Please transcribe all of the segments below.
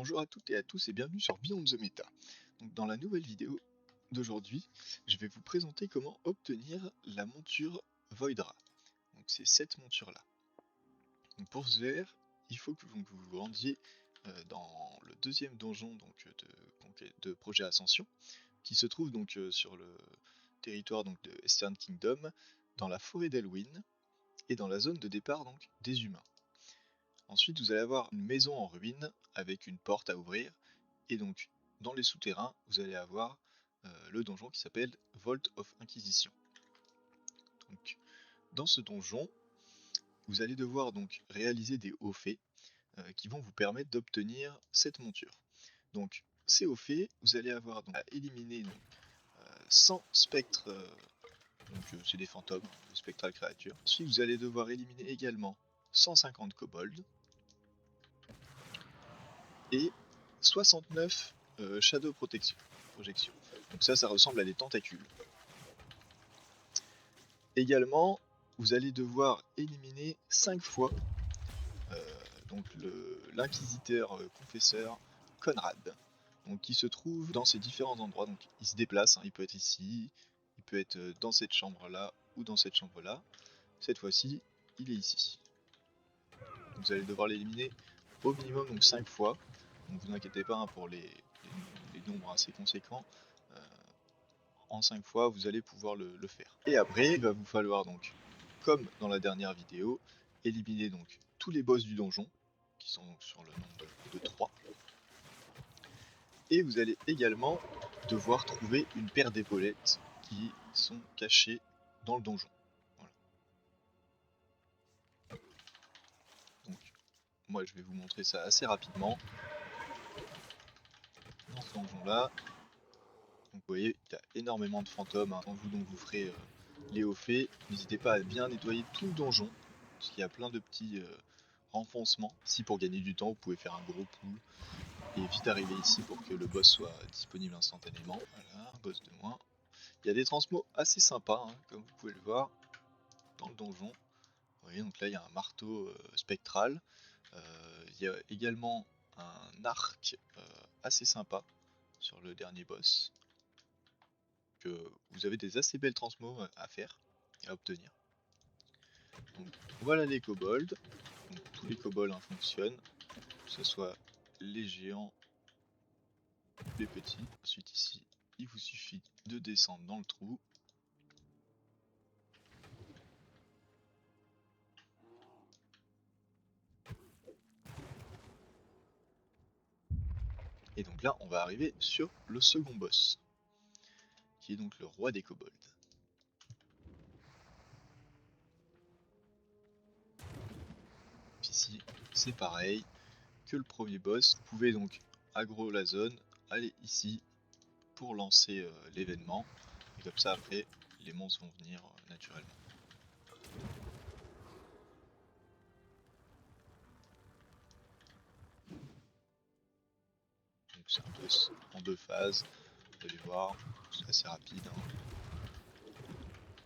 Bonjour à toutes et à tous et bienvenue sur Beyond the Meta. Donc, dans la nouvelle vidéo d'aujourd'hui, je vais vous présenter comment obtenir la monture Voidra. Donc c'est cette monture là. Donc, pour ce faire, il faut que vous vous rendiez dans le deuxième donjon de Projet Ascension, qui se trouve donc sur le territoire donc, de Eastern Kingdom, dans la forêt d'Elwyn et dans la zone de départ donc, des humains. Ensuite, vous allez avoir une maison en ruine avec une porte à ouvrir. Et donc, dans les souterrains, vous allez avoir le donjon qui s'appelle Vault of Inquisition. Donc, dans ce donjon, vous allez devoir donc réaliser des hauts faits qui vont vous permettre d'obtenir cette monture. Donc, ces hauts faits, vous allez avoir donc, à éliminer donc, 100 spectres, c'est des fantômes, des spectrales créatures. Ensuite, vous allez devoir éliminer également 150 kobolds et 69 Shadow Projection. Donc ça ressemble à des tentacules. Également, vous allez devoir éliminer 5 fois donc l'inquisiteur confesseur Conrad, donc qui se trouve dans ces différents endroits. Donc il se déplace, hein, il peut être ici, il peut être dans cette chambre là ou dans cette chambre là. Cette fois-ci, il est ici. Donc, vous allez devoir l'éliminer au minimum donc 5 fois. Donc vous inquiétez pas hein, pour les nombres assez conséquents. En 5 fois, vous allez pouvoir le faire. Et après, il va vous falloir donc, comme dans la dernière vidéo, éliminer donc tous les boss du donjon, qui sont donc sur le nombre de 3. Et vous allez également devoir trouver une paire d'épaulettes qui sont cachées dans le donjon. Voilà. Donc, moi je vais vous montrer ça assez rapidement. Dans ce donjon là, donc, vous voyez, il y a énormément de fantômes. Hein. Quand vous ferez les hauts faits, n'hésitez pas à bien nettoyer tout le donjon, parce qu'il y a plein de petits renfoncements. Si pour gagner du temps, vous pouvez faire un gros pool et vite arriver ici pour que le boss soit disponible instantanément. Voilà, un boss de moins. Il y a des transmos assez sympas, hein, comme vous pouvez le voir, dans le donjon. Vous voyez, donc là il y a un marteau spectral. Il y a également un arc assez sympa sur le dernier boss. Vous avez des assez belles transmos à faire et à obtenir. Donc voilà les kobolds. Donc, tous les kobolds hein, fonctionnent, que ce soit les géants ou les petits. Ensuite ici, il vous suffit de descendre dans le trou. Et donc là, on va arriver sur le second boss, qui est donc le roi des kobolds. Ici, c'est pareil que le premier boss. Vous pouvez donc aggro la zone, aller ici pour lancer l'événement. Et comme ça, après, les monstres vont venir naturellement. Donc c'est un boss en 2 phases. Vous allez voir, c'est assez rapide. Hein.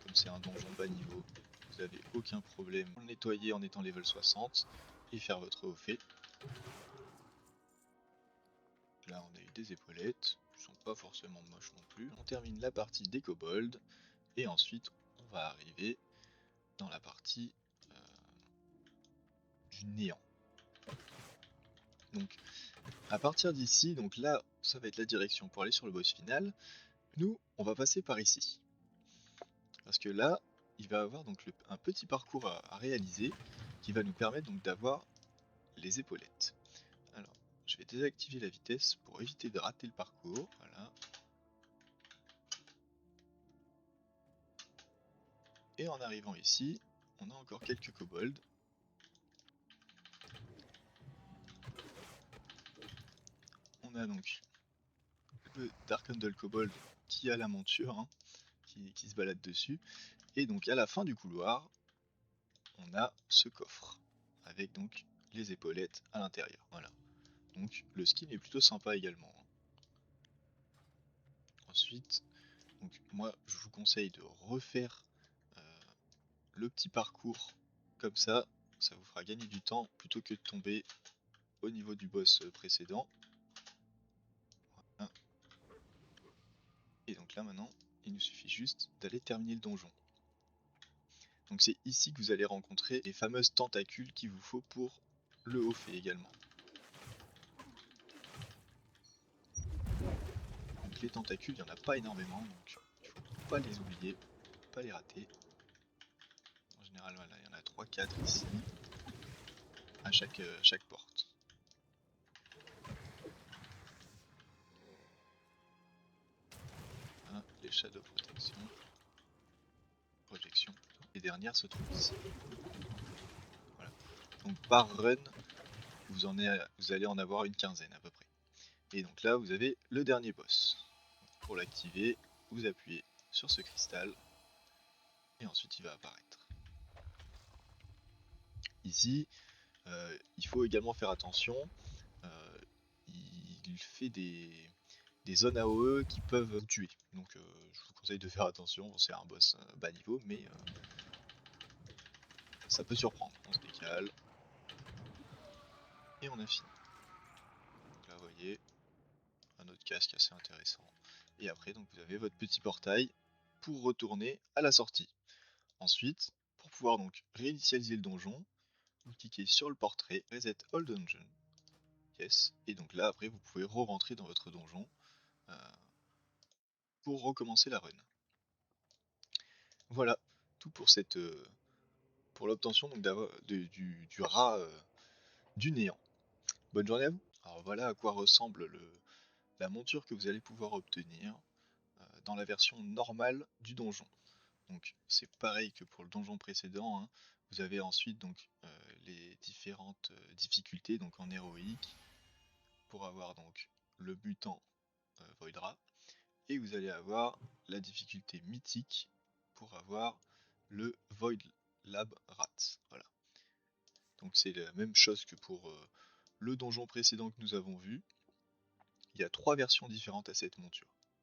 Comme c'est un donjon bas niveau, vous n'avez aucun problème pour le nettoyer en étant level 60 et faire votre haut fait. Là on a eu des épaulettes, qui sont pas forcément moches non plus. On termine la partie des kobolds et ensuite on va arriver dans la partie du néant. Donc à partir d'ici, donc là ça va être la direction pour aller sur le boss final. Nous on va passer par ici. Parce que là il va avoir donc un petit parcours à réaliser qui va nous permettre donc d'avoir les épaulettes. Alors, je vais désactiver la vitesse pour éviter de rater le parcours. Voilà. Et en arrivant ici, on a encore quelques kobolds. On a donc le Darkhandle Kobold qui a la monture, hein, qui se balade dessus. Et donc à la fin du couloir, on a ce coffre avec donc les épaulettes à l'intérieur. Voilà. Donc le skin est plutôt sympa également. Hein. Ensuite, donc moi je vous conseille de refaire le petit parcours comme ça vous fera gagner du temps plutôt que de tomber au niveau du boss précédent. Voilà. Et donc là maintenant, il nous suffit juste d'aller terminer le donjon. Donc c'est ici que vous allez rencontrer les fameuses tentacules qu'il vous faut pour le haut fait également. Donc les tentacules, il n'y en a pas énormément, donc il ne faut pas les oublier, pas les rater. En général, voilà, il y en a 3-4 ici, à chaque porte. Voilà, les shadow projection. Les dernières se trouvent ici. Voilà. Donc par run, vous allez en avoir une quinzaine à peu près. Et donc là, vous avez le dernier boss. Pour l'activer, vous appuyez sur ce cristal et ensuite il va apparaître. Ici, il faut également faire attention. Il fait des zones AOE qui peuvent vous tuer. Donc je vous conseille de faire attention. C'est un boss bas niveau, mais ça peut surprendre. On se décale. Et on a fini. Donc là, vous voyez, un autre casque assez intéressant. Et après, donc vous avez votre petit portail pour retourner à la sortie. Ensuite, pour pouvoir donc réinitialiser le donjon, vous cliquez sur le portrait Reset All Dungeon. Yes. Et donc là, après, vous pouvez re-rentrer dans votre donjon pour recommencer la run. Voilà, tout pour pour l'obtention du rat du néant. Bonne journée à vous. Alors voilà à quoi ressemble la monture que vous allez pouvoir obtenir dans la version normale du donjon. Donc c'est pareil que pour le donjon précédent, hein. Vous avez ensuite donc les différentes difficultés donc en héroïque pour avoir donc le mutant Voidra, et vous allez avoir la difficulté mythique pour avoir le Void Lab Rat. Voilà. Donc c'est la même chose que pour le donjon précédent que nous avons vu. Il y a 3 versions différentes à cette monture.